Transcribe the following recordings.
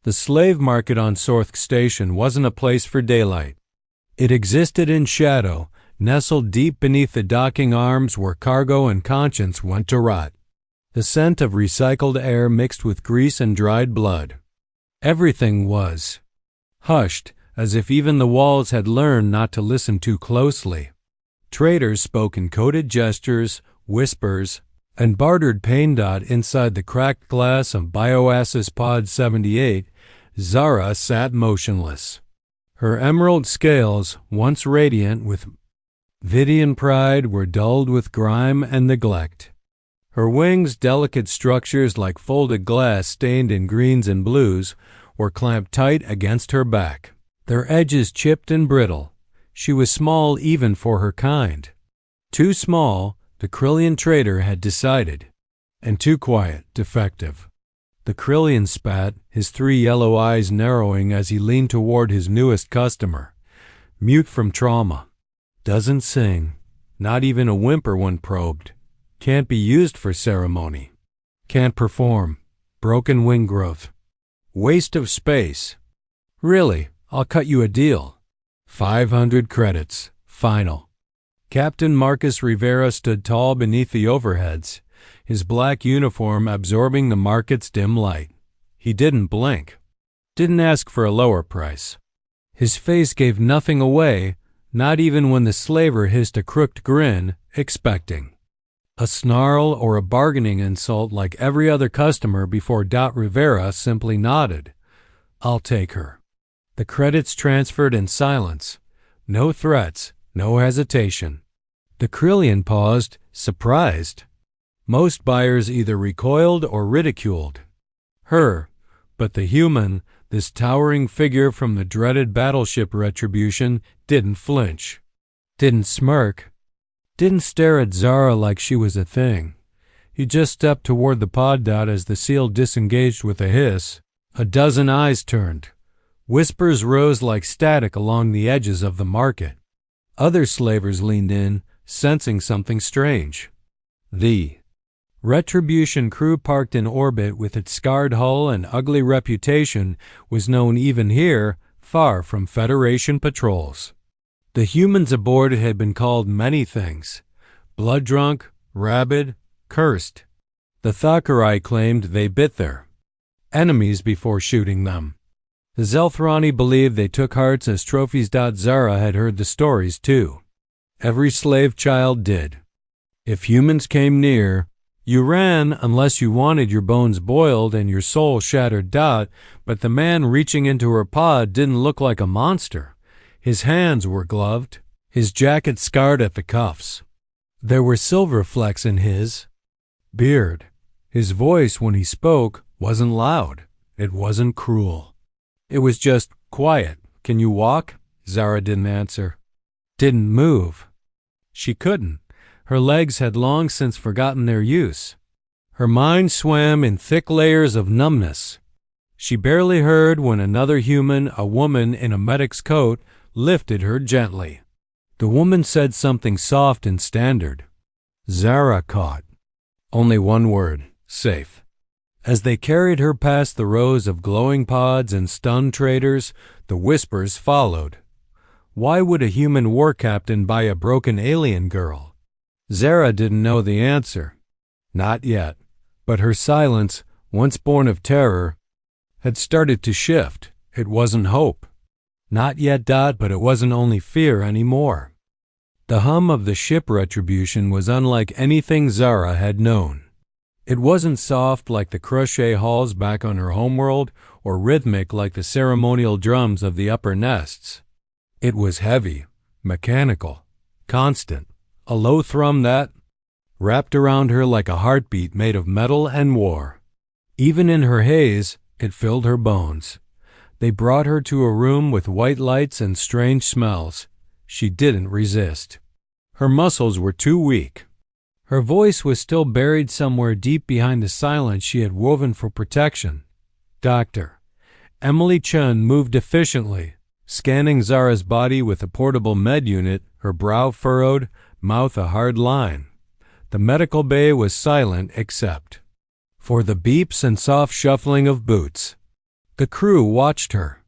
The slave market on Sorth Station wasn't a place for daylight. It existed in shadow, nestled deep beneath the docking arms where cargo and conscience went to rot. The scent of recycled air mixed with grease and dried blood. Everything was hushed, as if even the walls had learned not to listen too closely. Traders spoke in coded gestures, whispers, and bartered pain. Inside the cracked glass of Bioasis Pod 78, Zara sat motionless. Her emerald scales, once radiant with Vidian pride, were dulled with grime and neglect. Her wings, delicate structures like folded glass stained in greens and blues, were clamped tight against her back, their edges chipped and brittle. She was small even for her kind. Too small, the Krillian trader had decided, and too quiet, defective. The Krillian spat, his 3 yellow eyes narrowing as he leaned toward his newest customer. Mute from trauma. Doesn't sing, not even a whimper when probed. Can't be used for ceremony. Can't perform. Broken wing growth. Waste of space. Really, I'll cut you a deal. 500 credits. Final. Captain Marcus Rivera stood tall beneath the overheads, his black uniform absorbing the market's dim light. He didn't blink. Didn't ask for a lower price. His face gave nothing away, not even when the slaver hissed a crooked grin, expecting a snarl or a bargaining insult like every other customer before Rivera simply nodded. I'll take her. The credits transferred in silence. No threats, no hesitation. The Krillian paused, surprised. Most buyers either recoiled or ridiculed her, but the human, this towering figure from the dreaded battleship Retribution, didn't flinch, didn't smirk, didn't stare at Zara like she was a thing. He just stepped toward the pod. As the seal disengaged with a hiss, a dozen eyes turned. Whispers rose like static along the edges of the market. Other slavers leaned in, sensing something strange. The Retribution crew, parked in orbit with its scarred hull and ugly reputation, was known even here, far from Federation patrols. The humans aboard had been called many things: blood-drunk, rabid, cursed. The Thakkerai claimed they bit their enemies before shooting them. The Zelthrani believed they took hearts as trophies. Zara had heard the stories too. Every slave child did. If humans came near, you ran unless you wanted your bones boiled and your soul shattered. But the man reaching into her pod didn't look like a monster. His hands were gloved, his jacket scarred at the cuffs. There were silver flecks in his beard. His voice, when he spoke, wasn't loud. It wasn't cruel. It was just quiet. Can you walk? Zara didn't answer. Didn't move. She couldn't. Her legs had long since forgotten their use. Her mind swam in thick layers of numbness. She barely heard when another human, a woman in a medic's coat, lifted her gently. The woman said something soft and standard. Zara caught only one word: safe. As they carried her past the rows of glowing pods and stunned traders, the whispers followed. Why would a human war captain buy a broken alien girl? Zara didn't know the answer. Not yet. But her silence, once born of terror, had started to shift. It wasn't hope. Not yet. But it wasn't only fear anymore. The hum of the ship Retribution was unlike anything Zara had known. It wasn't soft like the crochet halls back on her homeworld, or rhythmic like the ceremonial drums of the upper nests. It was heavy, mechanical, constant, a low thrum that wrapped around her like a heartbeat made of metal and war. Even in her haze, it filled her bones. They brought her to a room with white lights and strange smells. She didn't resist. Her muscles were too weak. Her voice was still buried somewhere deep behind the silence she had woven for protection. Doctor. Emily Chen moved efficiently, scanning Zara's body with a portable med unit, her brow furrowed, mouth a hard line. The medical bay was silent except for the beeps and soft shuffling of boots. The crew watched her.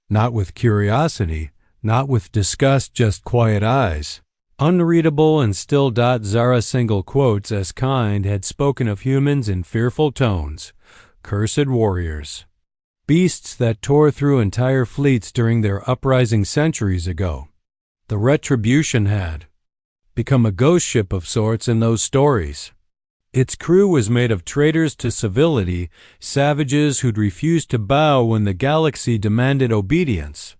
Not with curiosity, not with disgust, just quiet eyes. Unreadable and still. Zara single quotes as kind had spoken of humans in fearful tones. Cursed warriors. Beasts that tore through entire fleets during their uprising centuries ago. The retribution had become a ghost ship of sorts in those stories. Its crew was made of traitors to civility, savages who'd refused to bow when the galaxy demanded obedience.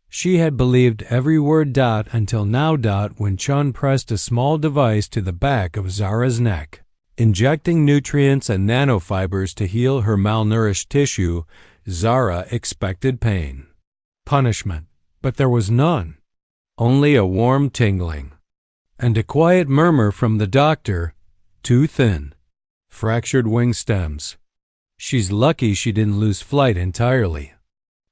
She had believed every word. Until now. When Chun pressed a small device to the back of Zara's neck, injecting nutrients and nanofibers to heal her malnourished tissue, Zara expected pain, punishment, but there was none. Only a warm tingling, and a quiet murmur from the doctor, too thin, fractured wing stems. She's lucky she didn't lose flight entirely.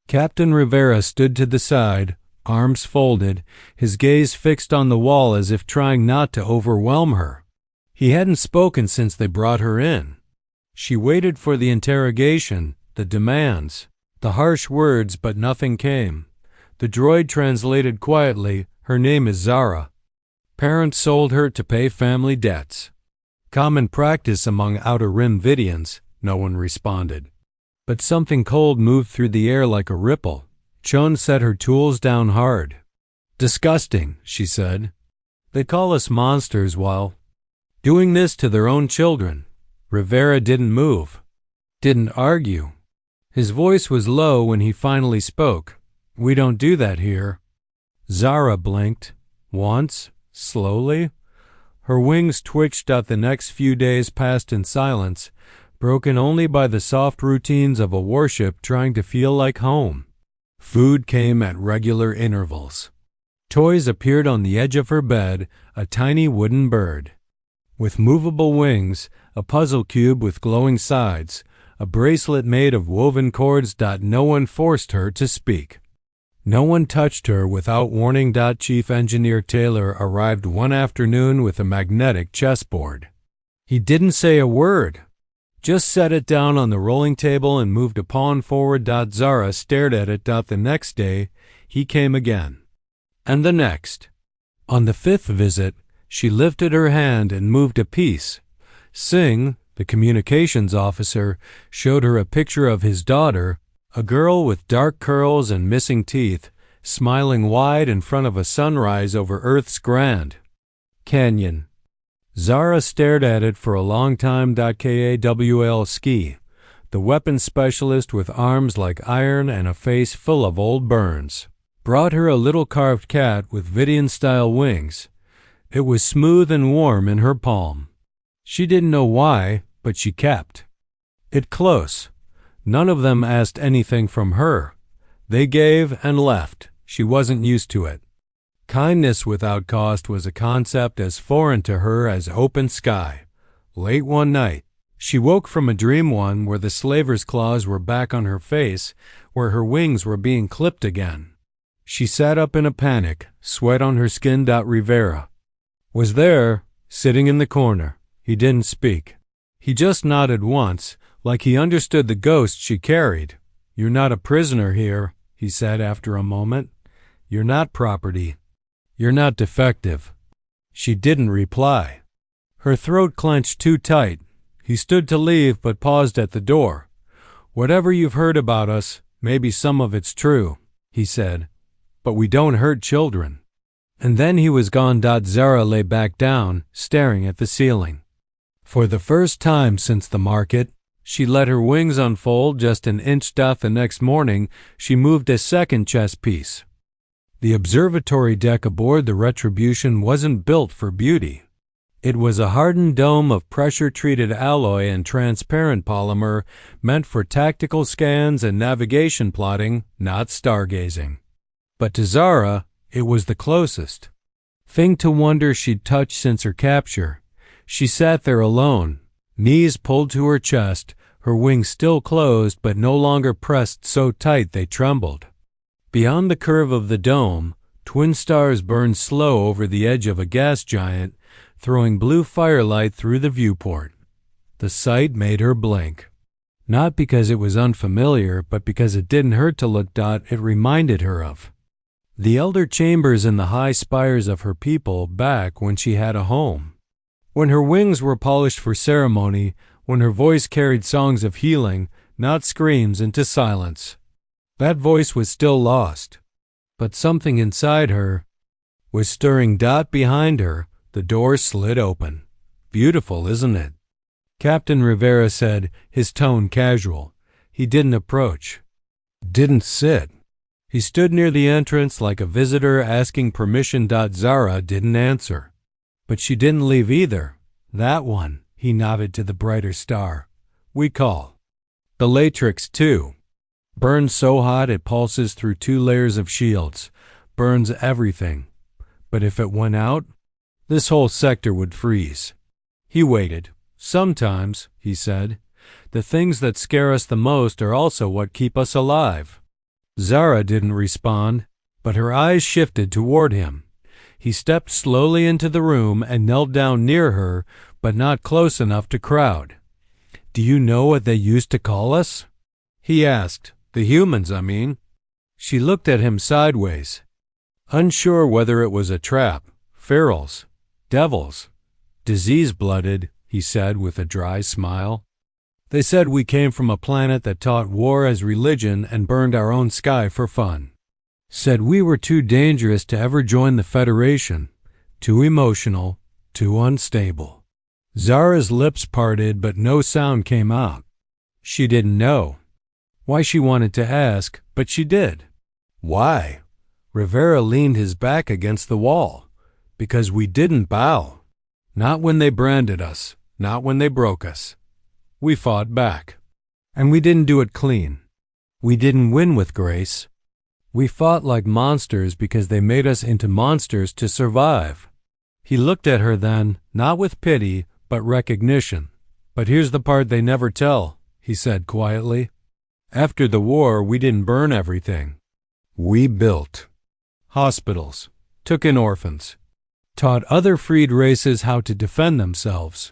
Captain Rivera stood to the side, arms folded, his gaze fixed on the wall as if trying not to overwhelm her. He hadn't spoken since they brought her in. She waited for the interrogation, the demands, the harsh words, but nothing came. The droid translated quietly, "Her name is Zara. Parents sold her to pay family debts." Common practice among Outer Rim Vidians, no one responded. But something cold moved through the air like a ripple. Chun set her tools down hard. "Disgusting," she said. "They call us monsters while doing this to their own children." Rivera didn't move, didn't argue. His voice was low when he finally spoke. "We don't do that here." Zara blinked. Once, slowly. Her wings twitched. The next few days passed in silence, broken only by the soft routines of a warship trying to feel like home. Food came at regular intervals. Toys appeared on the edge of her bed, a tiny wooden bird with movable wings, a puzzle cube with glowing sides, a bracelet made of woven cords. No one forced her to speak. No one touched her without warning. Chief Engineer Taylor arrived one afternoon with a magnetic chessboard. He didn't say a word, just set it down on the rolling table and moved a pawn forward. Zara stared at it. The next day, he came again. And the next. On the fifth visit, she lifted her hand and moved a piece. Singh, the communications officer, showed her a picture of his daughter, a girl with dark curls and missing teeth, smiling wide in front of a sunrise over Earth's Grand Canyon. Zara stared at it for a long time. Kawl Ski, the weapons specialist with arms like iron and a face full of old burns, brought her a little carved cat with Vidian-style wings. It was smooth and warm in her palm. She didn't know why, but she kept it close. None of them asked anything from her. They gave and left. She wasn't used to it. Kindness without cost was a concept as foreign to her as open sky. Late one night, she woke from a dream, one where the slaver's claws were back on her face, where her wings were being clipped again. She sat up in a panic, sweat on her skin. Rivera was there, sitting in the corner. He didn't speak. He just nodded once, like he understood the ghost she carried. "You're not a prisoner here," he said after a moment. "You're not property. You're not defective." She didn't reply. Her throat clenched too tight. He stood to leave but paused at the door. "Whatever you've heard about us, maybe some of it's true," he said, "but we don't hurt children." And then he was gone. Zara lay back down, staring at the ceiling. For the first time since the market, she let her wings unfold just an inch. The next morning, she moved a second chess piece. The observatory deck aboard the Retribution wasn't built for beauty. It was a hardened dome of pressure-treated alloy and transparent polymer meant for tactical scans and navigation plotting, not stargazing. But to Zara, it was the closest thing to wonder she'd touched since her capture. She sat there alone, knees pulled to her chest, her wings still closed but no longer pressed so tight they trembled. Beyond the curve of the dome, twin stars burned slow over the edge of a gas giant, throwing blue firelight through the viewport. The sight made her blink. Not because it was unfamiliar, but because it didn't hurt to look. It reminded her of the elder chambers and the high spires of her people back when she had a home. When her wings were polished for ceremony, when her voice carried songs of healing, not screams into silence. That voice was still lost, but something inside her was stirring. Behind her, the door slid open. Beautiful, isn't it? Captain Rivera said, his tone casual. He didn't approach, didn't sit. He stood near the entrance like a visitor asking permission. Zara didn't answer. But she didn't leave either. That one, he nodded to the brighter star. We call the Latrix 2. Burns so hot it pulses through 2 layers of shields. Burns everything. But if it went out, this whole sector would freeze. He waited. Sometimes, he said, the things that scare us the most are also what keep us alive. Zara didn't respond, but her eyes shifted toward him. He stepped slowly into the room and knelt down near her, but not close enough to crowd. Do you know what they used to call us? He asked. The humans, I mean. She looked at him sideways, unsure whether it was a trap. Ferals, devils, disease-blooded, he said with a dry smile. They said we came from a planet that taught war as religion and burned our own sky for fun. Said we were too dangerous to ever join the Federation, too emotional, too unstable. Zara's lips parted, but no sound came out. She didn't know why she wanted to ask, but she did. Why? Rivera leaned his back against the wall. Because we didn't bow. Not when they branded us, not when they broke us. We fought back. And we didn't do it clean. We didn't win with grace. We fought like monsters because they made us into monsters to survive. He looked at her then, not with pity, but recognition. But here's the part they never tell, he said quietly. After the war, we didn't burn everything. We built hospitals, took in orphans, taught other freed races how to defend themselves.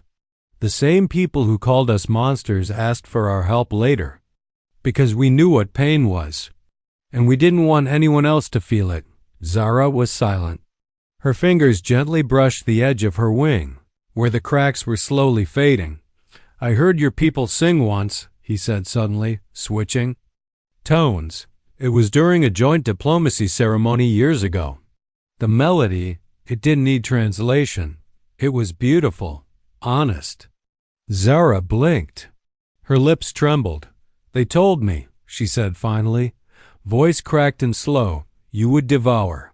The same people who called us monsters asked for our help later, because we knew what pain was, and we didn't want anyone else to feel it. Zara was silent. Her fingers gently brushed the edge of her wing, where the cracks were slowly fading. I heard your people sing once, he said suddenly, switching tones. It was during a joint diplomacy ceremony years ago. The melody, it didn't need translation. It was beautiful, honest. Zara blinked. Her lips trembled. They told me, she said finally, voice cracked and slow, you would devour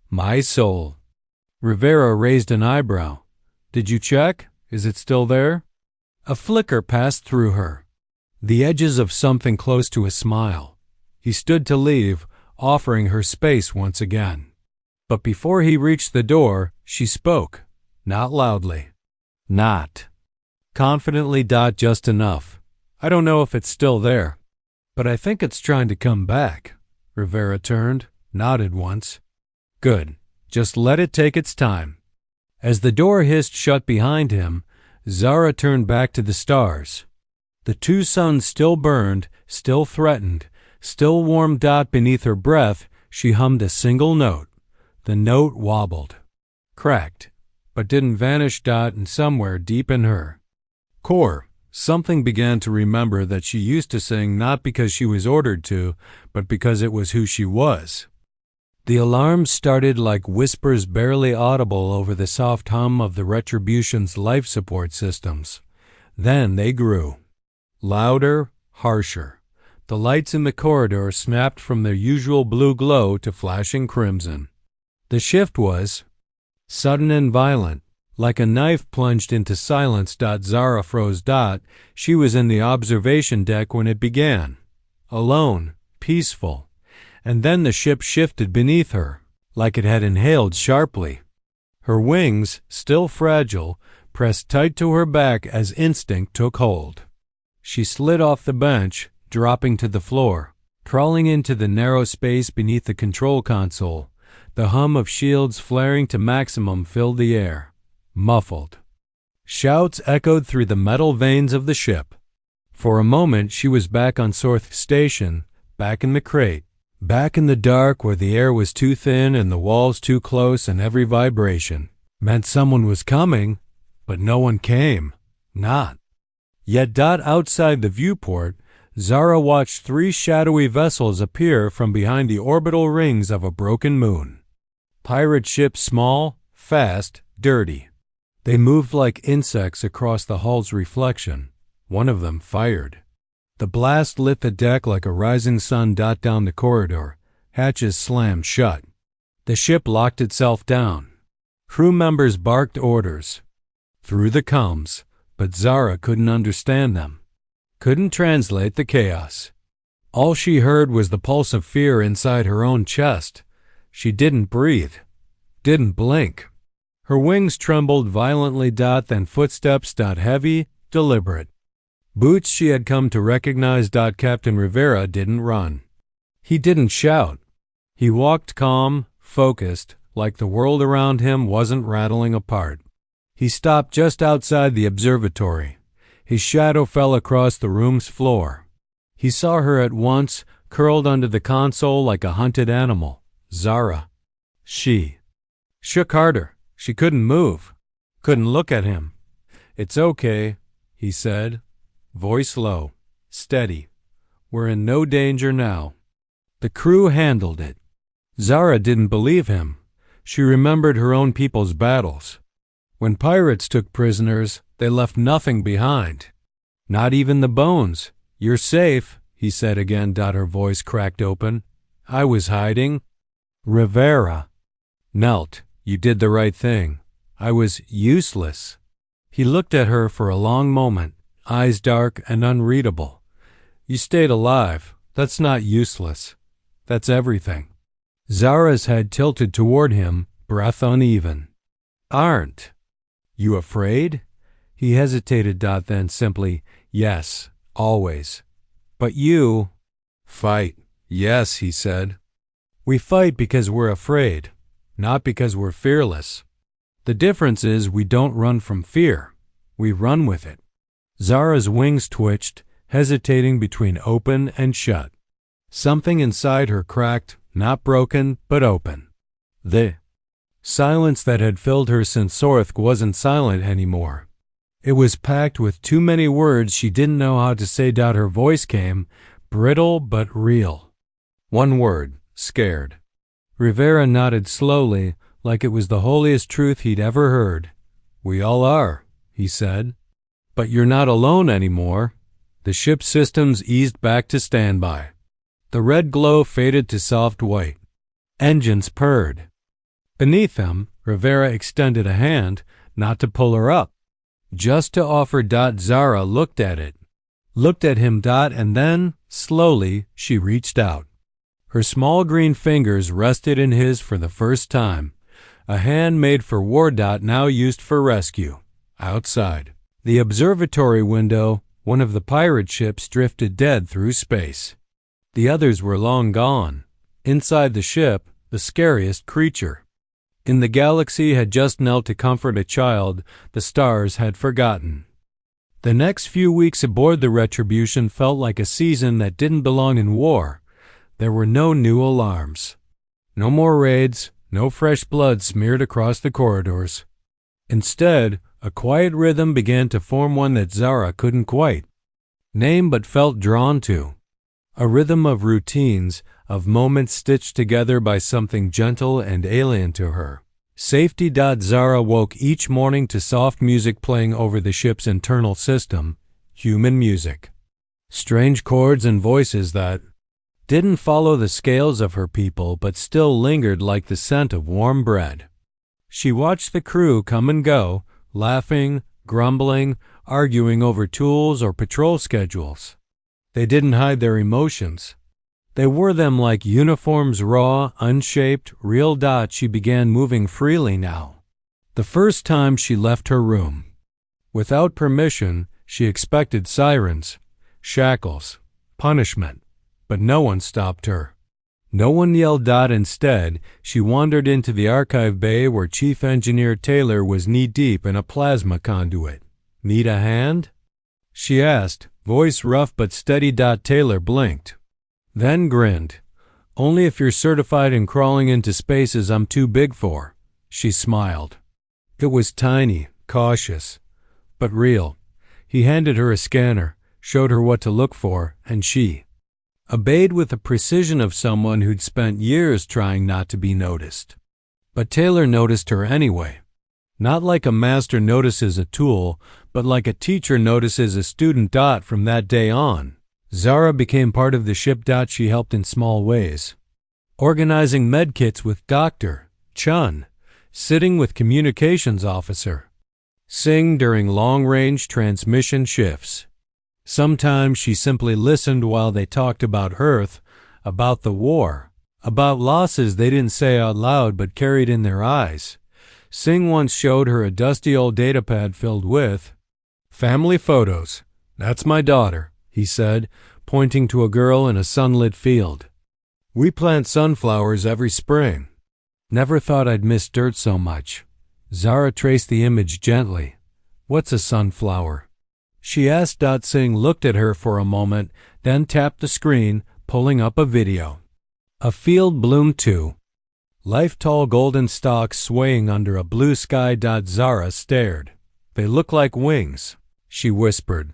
my soul. Rivera raised an eyebrow. Did you check? Is it still there? A flicker passed through her, the edges of something close to a smile. He stood to leave, offering her space once again. But before he reached the door, she spoke, not loudly, not confidently. Just enough. I don't know if it's still there, but I think it's trying to come back. Rivera turned, nodded once. Good. Just let it take its time. As the door hissed shut behind him, Zara turned back to the stars. The 2 suns still burned, still threatened, still warm. Beneath her breath, she hummed a single note. The note wobbled, cracked, but didn't vanish. And somewhere deep in her core, something began to remember that she used to sing not because she was ordered to, but because it was who she was. The alarms started like whispers barely audible over the soft hum of the retribution's life support systems. Then they grew. Louder, harsher. The lights in the corridor snapped from their usual blue glow to flashing crimson. The shift was sudden and violent, like a knife plunged into silence. Zara froze. She was in the observation deck when it began. Alone, peaceful. And then the ship shifted beneath her, like it had inhaled sharply. Her wings, still fragile, pressed tight to her back as instinct took hold. She slid off the bench, dropping to the floor, crawling into the narrow space beneath the control console. The hum of shields flaring to maximum filled the air, muffled. Shouts echoed through the metal veins of the ship. For a moment she was back on Sorth Station, back in the crate, back in the dark where the air was too thin and the walls too close and every vibration meant someone was coming, but no one came. Not. Yet outside the viewport, Zara watched 3 shadowy vessels appear from behind the orbital rings of a broken moon. Pirate ships, small, fast, dirty. They moved like insects across the hull's reflection. One of them fired. The blast lit the deck like a rising sun down the corridor. Hatches slammed shut. The ship locked itself down. Crew members barked orders through the comms, but Zara couldn't understand them, couldn't translate the chaos. All she heard was the pulse of fear inside her own chest. She didn't breathe, didn't blink. Her wings trembled violently. Then footsteps. Heavy, deliberate. Boots she had come to recognize. Captain Rivera didn't run. He didn't shout. He walked calm, focused, like the world around him wasn't rattling apart. He stopped just outside the observatory. His shadow fell across the room's floor. He saw her at once, curled under the console like a hunted animal. Zara. She shook harder. She couldn't move, couldn't look at him. "It's okay," he said, voice low, steady. "We're in no danger now." The crew handled it. Zara didn't believe him. She remembered her own people's battles. When pirates took prisoners, they left nothing behind. Not even the bones. "You're safe," he said again. Her voice cracked open. "I was hiding." Rivera knelt. "You did the right thing. I was useless." He looked at her for a long moment, eyes dark and unreadable. "You stayed alive. That's not useless. That's everything." Zara's head tilted toward him, breath uneven. "Aren't you afraid?" He hesitated. Then simply, "Yes, always. But you fight." "Yes," he said. "We fight because we're afraid, not because we're fearless. The difference is we don't run from fear. We run with it." Zara's wings twitched, hesitating between open and shut. Something inside her cracked, not broken, but open. The silence that had filled her since Sorth wasn't silent anymore. It was packed with too many words she didn't know how to say. Her voice came, brittle but real. One word, scared. Rivera nodded slowly, like it was the holiest truth he'd ever heard. "We all are," he said. "But you're not alone anymore." The ship's systems eased back to standby. The red glow faded to soft white. Engines purred. Beneath them, Rivera extended a hand, not to pull her up, just to offer. Zara looked at it, looked at him. And then, slowly, she reached out. Her small green fingers rested in his for the first time, a hand made for war. Now used for rescue. Outside the observatory window, one of the pirate ships drifted dead through space. The others were long gone. Inside the ship, the scariest creature in the galaxy had just knelt to comfort a child the stars had forgotten. The next few weeks aboard the Retribution felt like a season that didn't belong in war. There were no new alarms. No more raids, no fresh blood smeared across the corridors. Instead, a quiet rhythm began to form, one that Zara couldn't quite name but felt drawn to. A rhythm of routines, of moments stitched together by something gentle and alien to her. Safety. Zara woke each morning to soft music playing over the ship's internal system, human music. Strange chords and voices that didn't follow the scales of her people but still lingered like the scent of warm bread. She watched the crew come and go, laughing, grumbling, arguing over tools or patrol schedules. They didn't hide their emotions. They wore them like uniforms, raw, unshaped, real. She began moving freely now. The first time she left her room. Without permission, she expected sirens, shackles, punishment, but no one stopped her. No one yelled. Instead, she wandered into the archive bay where Chief Engineer Taylor was knee-deep in a plasma conduit. "Need a hand?" she asked, Voice rough but steady. Taylor blinked, then grinned. Only if you're certified in crawling into spaces I'm too big for. She smiled. It was tiny, cautious, but real. He handed her a scanner, showed her what to look for, and she obeyed with the precision of someone who'd spent years trying not to be noticed. But Taylor noticed her anyway. Not like a master notices a tool, but like a teacher notices a student. From that day on, Zara became part of the ship. She helped in small ways, organizing medkits with Dr. Chun, sitting with communications officer Singh during long-range transmission shifts. Sometimes she simply listened while they talked about Earth, about the war, about losses they didn't say out loud but carried in their eyes. Singh once showed her a dusty old datapad filled with family photos. "That's my daughter," he said, pointing to a girl in a sunlit field. "We plant sunflowers every spring." Never thought I'd miss dirt so much. Zara traced the image gently. "What's a sunflower?" she asked. Singh looked at her for a moment, then tapped the screen, pulling up a video. A field bloomed too. Life-tall golden stalks swaying under a blue sky. Zara stared. "They look like wings," she whispered.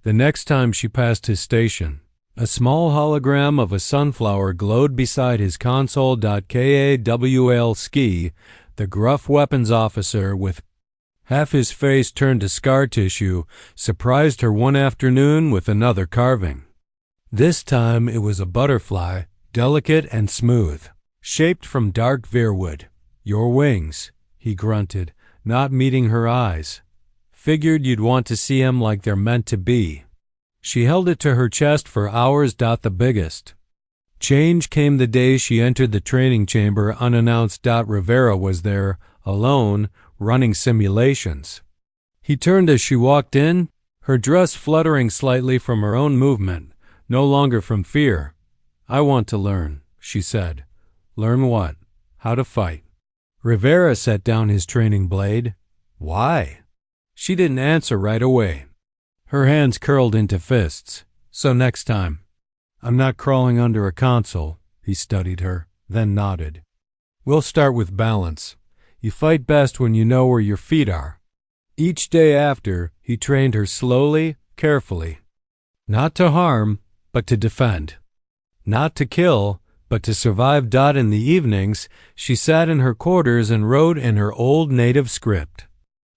The next time she passed his station, a small hologram of a sunflower glowed beside his console. Kawl the gruff weapons officer, with half his face turned to scar tissue, surprised her one afternoon with another carving. This time it was a butterfly, delicate and smooth, shaped from dark veerwood. "Your wings," he grunted, not meeting her eyes. "Figured you'd want to see 'em like they're meant to be." She held it to her chest for hours. The biggest change came the day she entered the training chamber unannounced. Rivera was there, alone, running simulations. He turned as she walked in, her dress fluttering slightly from her own movement, no longer from fear. "I want to learn," she said. "Learn what?" "How to fight." Rivera set down his training blade. "Why?" She didn't answer right away. Her hands curled into fists. "So next time." "I'm not crawling under a console," he studied her, then nodded. "We'll start with balance. You fight best when you know where your feet are." Each day after, he trained her slowly, carefully. Not to harm, but to defend. Not to kill, but to survive. In the evenings, she sat in her quarters and wrote in her old native script.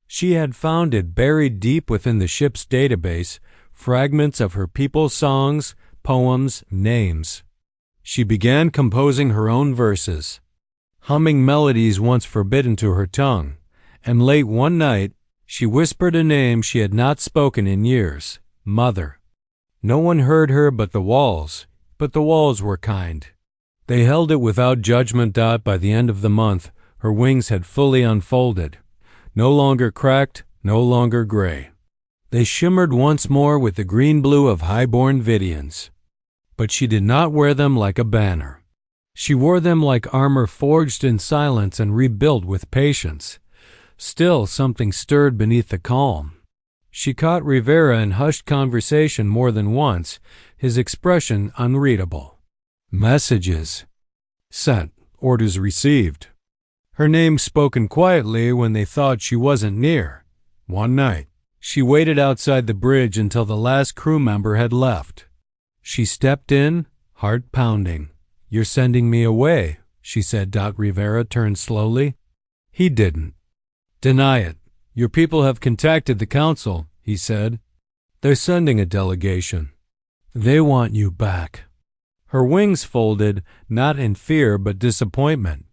She had found it buried deep within the ship's database, fragments of her people's songs, poems, names. She began composing her own verses, humming melodies once forbidden to her tongue, and late one night she whispered a name she had not spoken in years: Mother. No one heard her but the walls were kind. They held it without judgment. By the end of the month, her wings had fully unfolded, no longer cracked, no longer gray. They shimmered once more with the green-blue of high-born Vidians. But she did not wear them like a banner. She wore them like armor forged in silence and rebuilt with patience. Still, something stirred beneath the calm. She caught Rivera in hushed conversation more than once, his expression unreadable. Messages sent, orders received. Her name spoken quietly when they thought she wasn't near. One night, she waited outside the bridge until the last crew member had left. She stepped in, heart pounding. "You're sending me away," she said. Rivera turned slowly. He didn't. "Deny it. Your people have contacted the council," he said. "They're sending a delegation. They want you back." Her wings folded, not in fear but disappointment.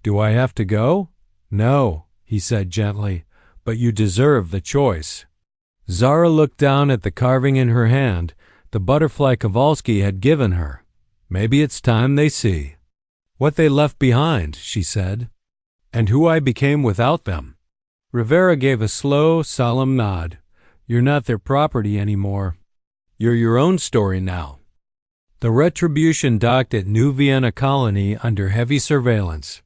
"Do I have to go?" "No," he said gently, "but you deserve the choice." Zara looked down at the carving in her hand, the butterfly Kowalski had given her. "Maybe it's time they see what they left behind," she said, "and who I became without them." Rivera gave a slow, solemn nod. "You're not their property anymore. You're your own story now." The retribution docked at New Vienna Colony under heavy surveillance.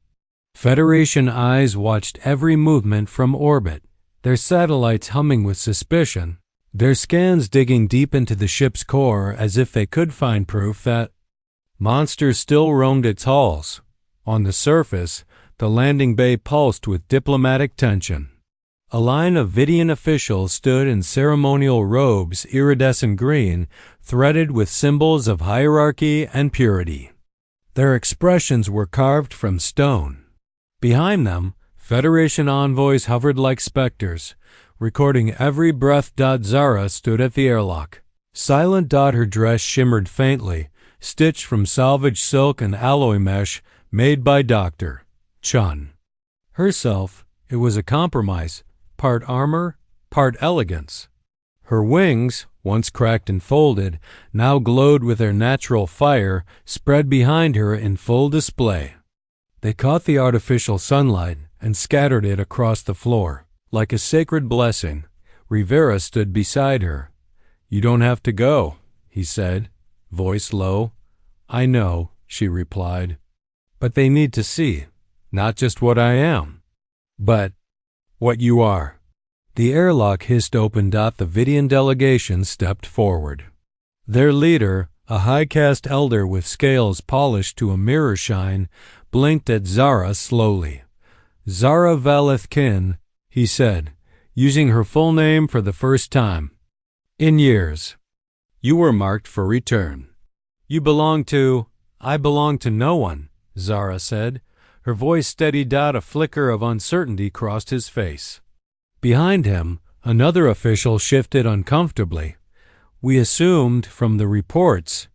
Federation eyes watched every movement from orbit, their satellites humming with suspicion. their scans digging deep into the ship's core as if they could find proof that monsters still roamed its halls. On the surface, the landing bay pulsed with diplomatic tension. A line of Vidian officials stood in ceremonial robes iridescent green, threaded with symbols of hierarchy and purity. Their expressions were carved from stone. Behind them, Federation envoys hovered like specters, recording every breath. Zara stood at the airlock. Silent. Her dress shimmered faintly, stitched from salvaged silk and alloy mesh made by Dr. Chun. Herself, it was a compromise, part armor, part elegance. Her wings, once cracked and folded, now glowed with their natural fire, spread behind her in full display. They caught the artificial sunlight and scattered it across the floor. Like a sacred blessing, Rivera stood beside her. "You don't have to go," he said, voice low. "I know," she replied. "But they need to see, not just what I am, but what you are." The airlock hissed open. The Vidian delegation stepped forward. Their leader, a high-caste elder with scales polished to a mirror shine, blinked at Zara slowly. "Zara Valethkin," he said, using her full name for the first time in years. "You were marked for return. You belong to—" "I belong to no one," Zara said. Her voice steadied. A flicker of uncertainty crossed his face. Behind him, another official shifted uncomfortably. "We assumed from the reports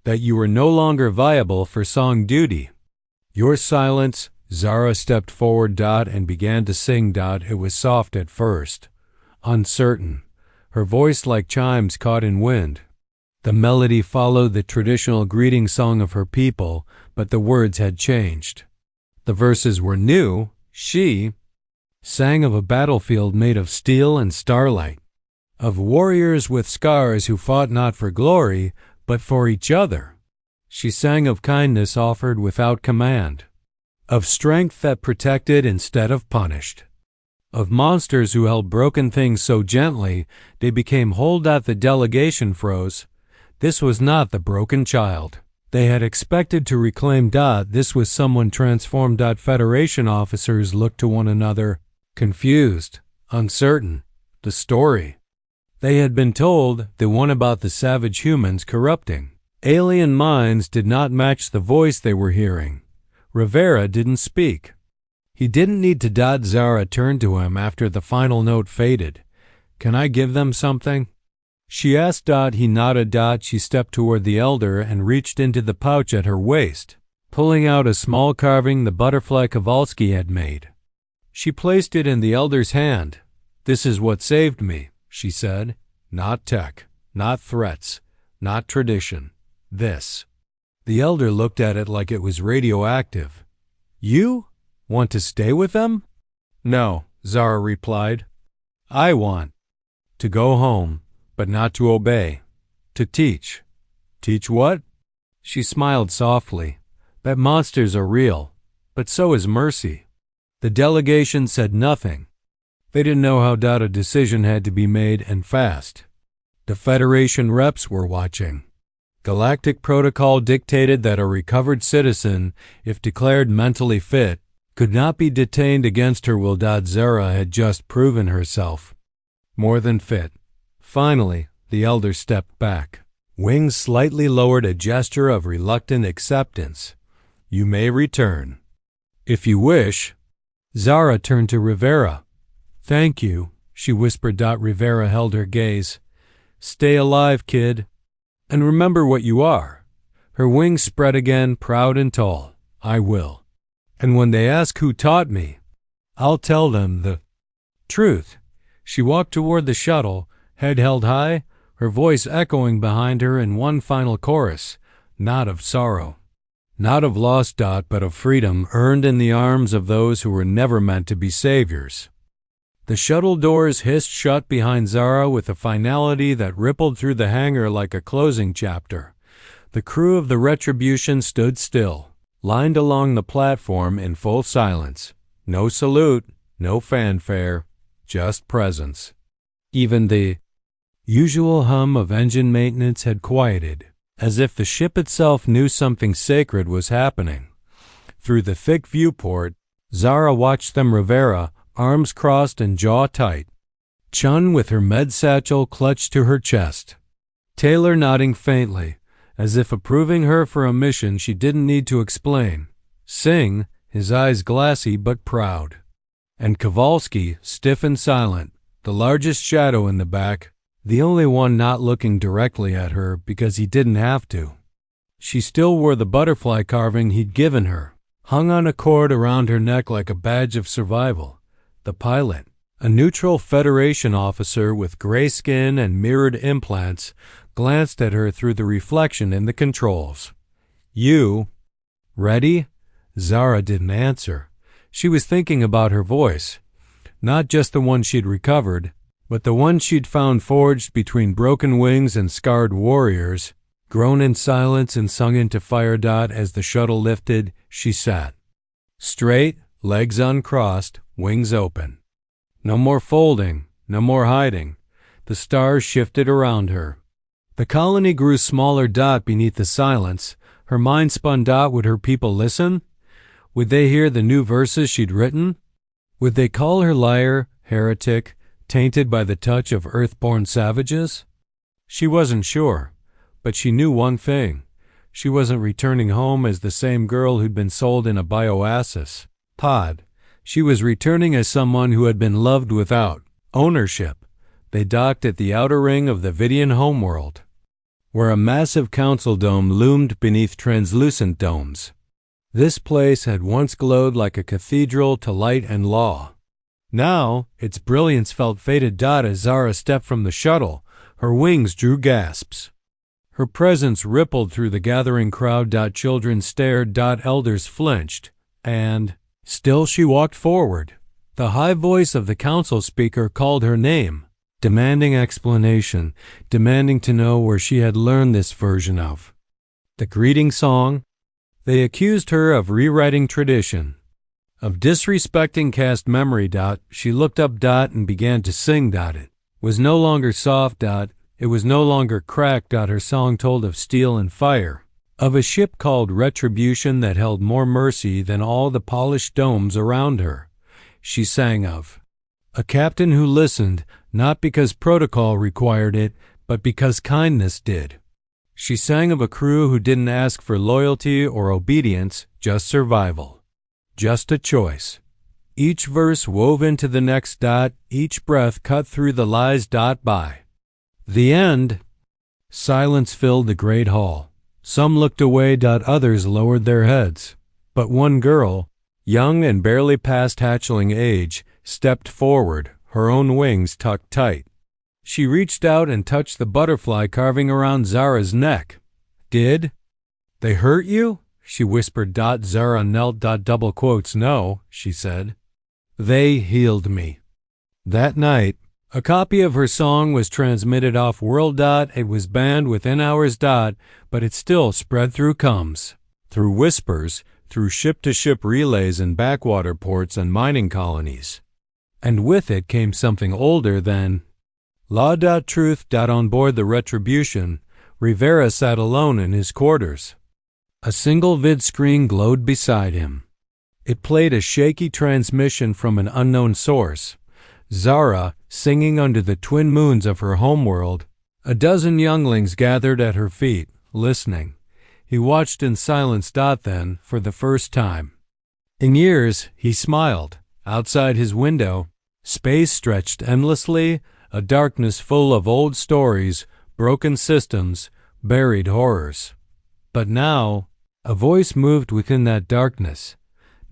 that you were no longer viable for song duty." "Your silence." Zara stepped forward. And began to sing. It was soft at first, uncertain, her voice like chimes caught in wind. The melody followed the traditional greeting song of her people, but the words had changed. The verses were new. She sang of a battlefield made of steel and starlight, of warriors with scars who fought not for glory, but for each other. She sang of kindness offered without command, of strength that protected instead of punished, of monsters who held broken things so gently they became whole. The delegation froze. This was not the broken child they had expected to reclaim. This was someone transformed. Federation officers looked to one another, confused, uncertain. The story they had been told, the one about the savage humans corrupting alien minds, did not match the voice they were hearing. Rivera didn't speak. He didn't need to. Zara turned to him after the final note faded. "Can I give them something?" she asked. He nodded. She stepped toward the elder and reached into the pouch at her waist, pulling out a small carving the butterfly Kowalski had made. She placed it in the elder's hand. "This is what saved me," she said. "Not tech, not threats, not tradition. This." The elder looked at it like it was radioactive. "You want to stay with them?" "No," Zara replied. "I want to go home, but not to obey. To teach." "Teach what?" She smiled softly. "That monsters are real, but so is mercy." The delegation said nothing. They didn't know how. A decision had to be made, and fast. The Federation reps were watching. Galactic protocol dictated that a recovered citizen, if declared mentally fit, could not be detained against her will. Zara had just proven herself more than fit. Finally, the elder stepped back. Wings slightly lowered, a gesture of reluctant acceptance. "You may return, if you wish." Zara turned to Rivera. "Thank you," she whispered. Rivera held her gaze. "Stay alive, kid. And remember what you are." Her wings spread again, proud and tall. "I will. And when they ask who taught me, I'll tell them the truth." She walked toward the shuttle, head held high, her voice echoing behind her in one final chorus, not of sorrow, not of loss. But of freedom earned in the arms of those who were never meant to be saviors. The shuttle doors hissed shut behind Zara with a finality that rippled through the hangar like a closing chapter. The crew of the Retribution stood still, lined along the platform in full silence. No salute, no fanfare, just presence. Even the usual hum of engine maintenance had quieted, as if the ship itself knew something sacred was happening. Through the thick viewport, Zara watched them Rivera, arms crossed and jaw tight. Chun with her med satchel clutched to her chest. Taylor nodding faintly, as if approving her for a mission she didn't need to explain. Singh, his eyes glassy but proud. And Kowalski, stiff and silent, the largest shadow in the back, the only one not looking directly at her because he didn't have to. She still wore the butterfly carving he'd given her, hung on a cord around her neck like a badge of survival. The pilot, a neutral Federation officer with gray skin and mirrored implants, glanced at her through the reflection in the controls. "You ready?" Zara didn't answer. She was thinking about her voice, not just the one she'd recovered, but the one she'd found forged between broken wings and scarred warriors. Grown in silence and sung into fire. As the shuttle lifted, she sat. Straight, legs uncrossed, wings open. No more folding, no more hiding. The stars shifted around her. The colony grew smaller. Beneath the silence, her mind spun. Would her people listen? Would they hear the new verses she'd written? Would they call her liar, heretic, tainted by the touch of earthborn savages? She wasn't sure, but she knew one thing. She wasn't returning home as the same girl who'd been sold in a bioasis pod. She was returning as someone who had been loved without ownership. They docked at the outer ring of the Vidian homeworld, where a massive council dome loomed beneath translucent domes. This place had once glowed like a cathedral to light and law. Now, its brilliance felt faded. As Zara stepped from the shuttle, her wings drew gasps. Her presence rippled through the gathering crowd. Children stared. Elders flinched. And still she walked forward. The high voice of the council speaker called her name, demanding explanation, demanding to know where she had learned this version of the greeting song. They accused her of rewriting tradition, of disrespecting caste memory. She looked up. And began to sing. It was no longer soft. It was no longer cracked. Her song told of steel and fire, of a ship called Retribution that held more mercy than all the polished domes around her. She sang of a captain who listened, not because protocol required it, but because kindness did. She sang of a crew who didn't ask for loyalty or obedience, just survival, just a choice. Each verse wove into the next. Each breath cut through the lies. By the end, silence filled the great hall. Some looked away. Others lowered their heads. But one girl, young and barely past hatchling age, stepped forward, her own wings tucked tight. She reached out and touched the butterfly carving around Zara's neck. "Did they hurt you?" she whispered. Zara knelt. Double quotes. "No," she said. "They healed me." That night, a copy of her song was transmitted off-world. It was banned within hours. But it still spread through comms, through whispers, through ship-to-ship relays in backwater ports and mining colonies. And with it came something older than law. Truth. On board the Retribution, Rivera sat alone in his quarters. A single vid screen glowed beside him. It played a shaky transmission from an unknown source. Zara, singing under the twin moons of her homeworld. A dozen younglings gathered at her feet, listening. He watched in silence. Then, for the first time in years, he smiled. Outside his window, space stretched endlessly, a darkness full of old stories, broken systems, buried horrors. But now, a voice moved within that darkness.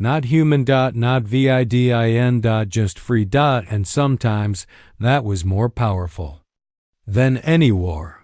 Not human. Not VIDIN. Just free. And sometimes that was more powerful than any war.